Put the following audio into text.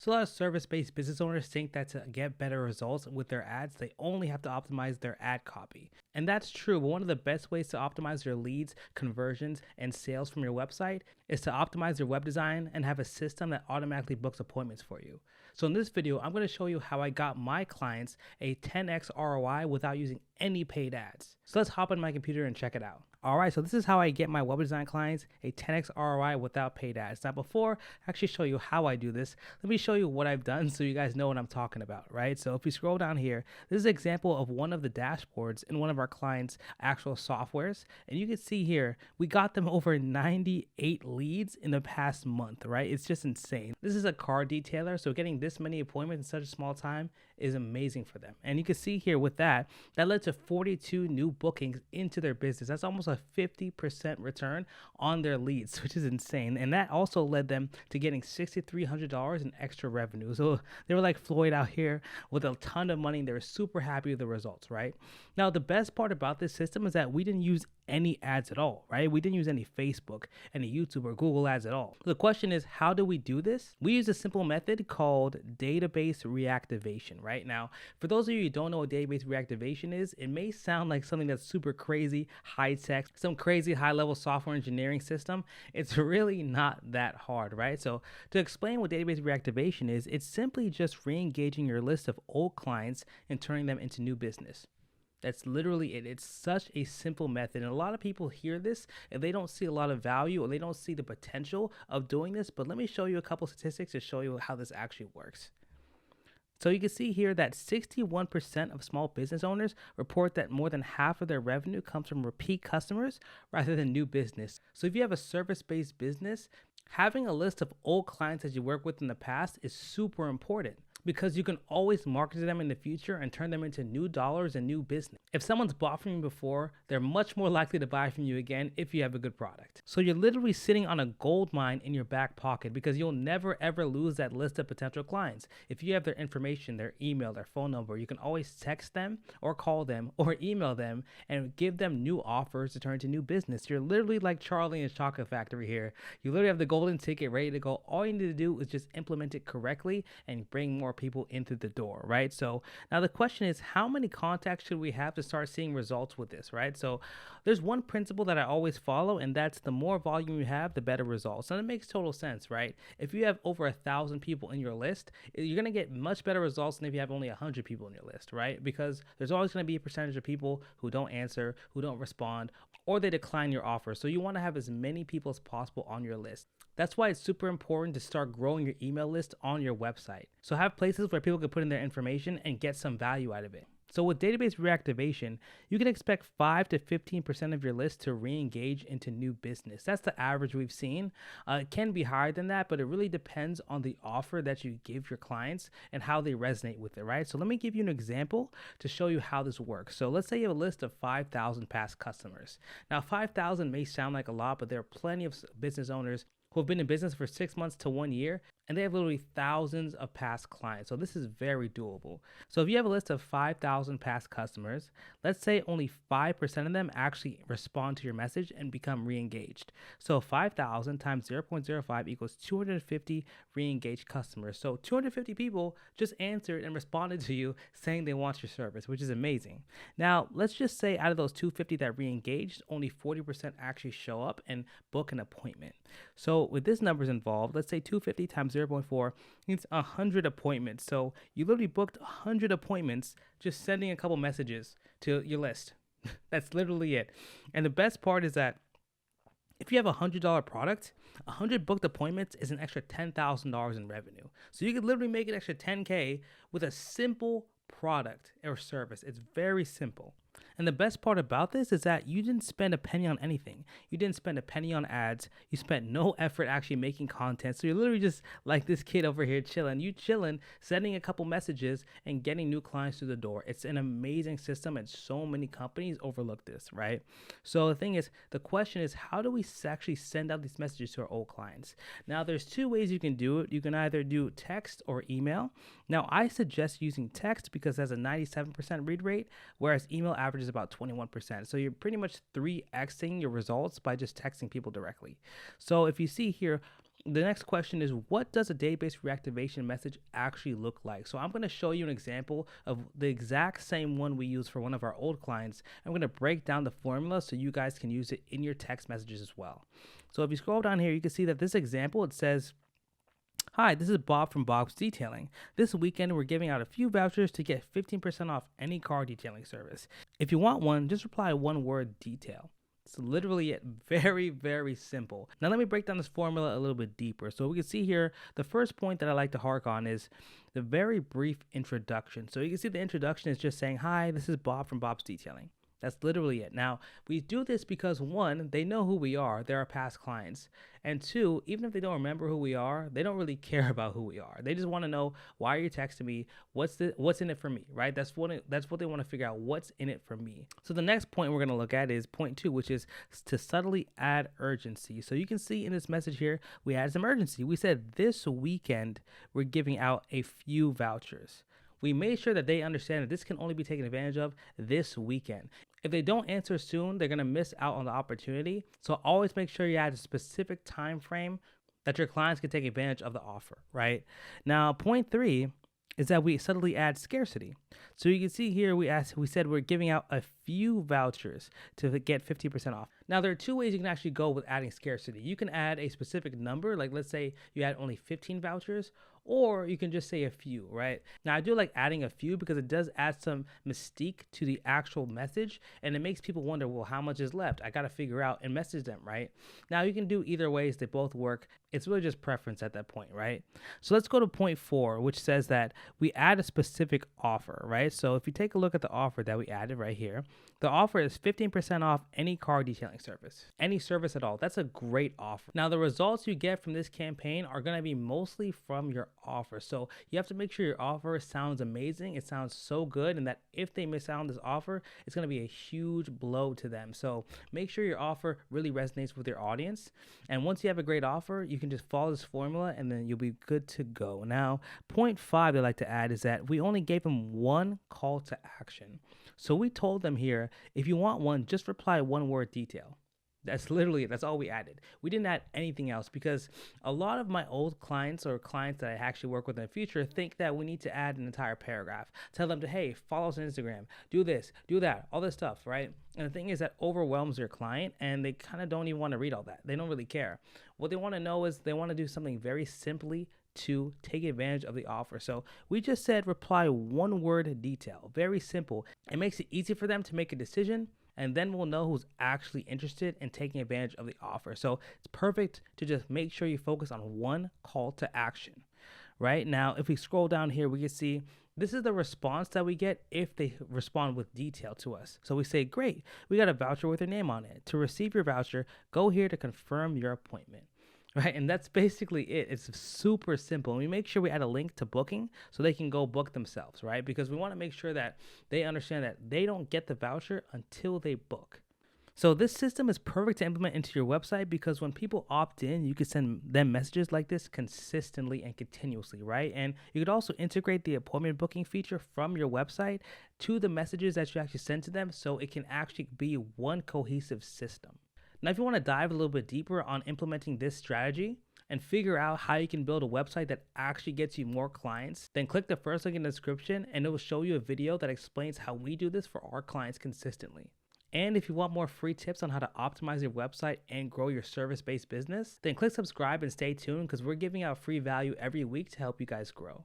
So a lot of service-based business owners think that to get better results with their ads, they only have to optimize their ad copy. And that's true, but one of the best ways to optimize your leads, conversions, and sales from your website is to optimize your web design and have a system that automatically books appointments for you. So in this video, I'm going to show you how I got my clients a 10x ROI without using any paid ads. So let's hop on my computer and check it out. All right, so this is how I get my web design clients a 10x ROI without paid ads. Now, before I actually show you how I do this, let me show you what I've done so you guys know what I'm talking about, right? So if you scroll down here, this is an example of one of the dashboards in one of our clients' actual softwares. And you can see here, we got them over 98 leads in the past month, right? It's just insane. This is a car detailer, so getting this many appointments in such a small time is amazing for them. And you can see here with that led to 42 new bookings into their business. That's almost a 50% return on their leads, which is insane. And that also led them to getting $6,300 in extra revenue. So they were like Floyd out here with a ton of money. They were super happy with the results, right? Now, the best part about this system is that we didn't use any ads at all, right? We didn't use any Facebook, any YouTube or Google ads at all. The question is, how do we do this? We use a simple method called database reactivation, right? Now, for those of you who don't know what database reactivation is, it may sound like something that's super crazy, high tech, some crazy high level software engineering system. It's really not that hard, right? So to explain what database reactivation is, it's simply just re-engaging your list of old clients and turning them into new business. That's literally it. It's such a simple method. And a lot of people hear this and they don't see a lot of value or they don't see the potential of doing this. But let me show you a couple statistics to show you how this actually works. So you can see here that 61% of small business owners report that more than half of their revenue comes from repeat customers rather than new business. So if you have a service-based business, having a list of old clients that you worked with in the past is super important, because you can always market to them in the future and turn them into new dollars and new business. If someone's bought from you before, they're much more likely to buy from you again if you have a good product. So you're literally sitting on a gold mine in your back pocket, because you'll never ever lose that list of potential clients. If you have their information, their email, their phone number, you can always text them or call them or email them and give them new offers to turn into new business. You're literally like Charlie and his Chocolate Factory here. You literally have the golden ticket ready to go. All you need to do is just implement it correctly and bring more people into the door, right? So now the question is, how many contacts should we have to start seeing results with this, right? So there's one principle that I always follow, and that's the more volume you have, the better results. And it makes total sense, right? If you have over 1,000 people in your list, you're going to get much better results than if you have only 100 people in your list, right? Because there's always going to be a percentage of people who don't answer, who don't respond, or they decline your offer. So you want to have as many people as possible on your list. That's why it's super important to start growing your email list on your website. So have places where people can put in their information and get some value out of it. So with database reactivation, you can expect 5 to 15% of your list to re-engage into new business. That's the average we've seen. It can be higher than that, but it really depends on the offer that you give your clients and how they resonate with it, right? So let me give you an example to show you how this works. So let's say you have a list of 5,000 past customers. Now, 5,000 may sound like a lot, but there are plenty of business owners who have been in business for 6 months to 1 year, and they have literally thousands of past clients. So this is very doable. So if you have a list of 5,000 past customers, let's say only 5% of them actually respond to your message and become re-engaged. So 5,000 times 0.05 equals 250 re-engaged customers. So 250 people just answered and responded to you saying they want your service, which is amazing. Now, let's just say out of those 250 that re-engaged, only 40% actually show up and book an appointment. So with this numbers involved, let's say 250 times 0.4 means 100 appointments. So you literally booked 100 appointments just sending a couple messages to your list. That's literally it. And the best part is that if you have a $100 product, 100 booked appointments is an extra $10,000 in revenue. So you could literally make an extra 10K with a simple product or service. It's very simple. And the best part about this is that you didn't spend a penny on anything. You didn't spend a penny on ads. You spent no effort actually making content. So you're literally just like this kid over here chilling. You chilling, sending a couple messages and getting new clients through the door. It's an amazing system, and so many companies overlook this, right? So the thing is, the question is, how do we actually send out these messages to our old clients? Now, there's two ways you can do it. You can either do text or email. Now, I suggest using text because it has a 97% read rate, whereas email averages about 21%. So you're pretty much 3xing your results by just texting people directly. So if you see here, The next question is, what does a database reactivation message actually look like? So I'm going to show you an example of the exact same one we use for one of our old clients. I'm going to break down the formula so you guys can use it in your text messages as well. So if you scroll down here, you can see that this example, it says, "Hi, this is Bob from Bob's Detailing. This weekend, we're giving out a few vouchers to get 15% off any car detailing service. If you want one, just reply one word detail." It's literally it. Very, very simple. Now let me break down this formula a little bit deeper. So we can see here, the first point that I like to hark on is the very brief introduction. So you can see the introduction is just saying, "Hi, this is Bob from Bob's Detailing." That's literally it. Now, we do this because one, they know who we are, they're our past clients. And two, even if they don't remember who we are, they don't really care about who we are. They just want to know, why are you texting me? What's in it for me, right? That's what they want to figure out, what's in it for me. So the next point we're going to look at is point 2, which is to subtly add urgency. So you can see in this message here, we added some urgency. We said this weekend we're giving out a few vouchers. We made sure that they understand that this can only be taken advantage of this weekend. If they don't answer soon, they're going to miss out on the opportunity. So always make sure you add a specific time frame that your clients can take advantage of the offer, right? Now, point 3 is that we subtly add scarcity. So you can see here, we said we're giving out a few vouchers to get 50% off. Now, there are 2 ways you can actually go with adding scarcity. You can add a specific number, like let's say you add only 15 vouchers, or you can just say a few, right? Now, I do like adding a few because it does add some mystique to the actual message, and it makes people wonder, well, how much is left? I got to figure out and message them, right? Now, you can do either ways. They both work. It's really just preference at that point, right? So let's go to point 4, which says that we add a specific offer, right? So if you take a look at the offer that we added right here, the offer is 15% off any car detailing service, any service at all. That's a great offer. Now, the results you get from this campaign are going to be mostly from your offer. So you have to make sure your offer sounds amazing. It sounds so good, and that if they miss out on this offer, it's going to be a huge blow to them. So make sure your offer really resonates with your audience. And once you have a great offer, you can just follow this formula and then you'll be good to go. Now, point 5 I'd like to add is that we only gave them one call to action. So we told them here, if you want one, just reply one word detail. That's all we added. We didn't add anything else because a lot of my old clients or clients that I actually work with in the future think that we need to add an entire paragraph. Tell them to, hey, follow us on Instagram, do this, do that, all this stuff, right? And the thing is that overwhelms your client and they kind of don't even want to read all that. They don't really care. What they want to know is they want to do something very simply to take advantage of the offer. So we just said reply one word detail. Very simple. It makes it easy for them to make a decision, and then we'll know who's actually interested in taking advantage of the offer. So it's perfect to just make sure you focus on one call to action. Right now, if we scroll down here, we can see this is the response that we get if they respond with detail to us. So we say, great, we got a voucher with your name on it. To receive your voucher, go here to confirm your appointment. Right, and that's basically it. It's super simple. And we make sure we add a link to booking so they can go book themselves, right? Because we want to make sure that they understand that they don't get the voucher until they book. So this system is perfect to implement into your website because when people opt in, you can send them messages like this consistently and continuously, right? And you could also integrate the appointment booking feature from your website to the messages that you actually send to them so it can actually be one cohesive system. Now, if you want to dive a little bit deeper on implementing this strategy and figure out how you can build a website that actually gets you more clients, then click the first link in the description and it will show you a video that explains how we do this for our clients consistently. And if you want more free tips on how to optimize your website and grow your service-based business, then click subscribe and stay tuned because we're giving out free value every week to help you guys grow.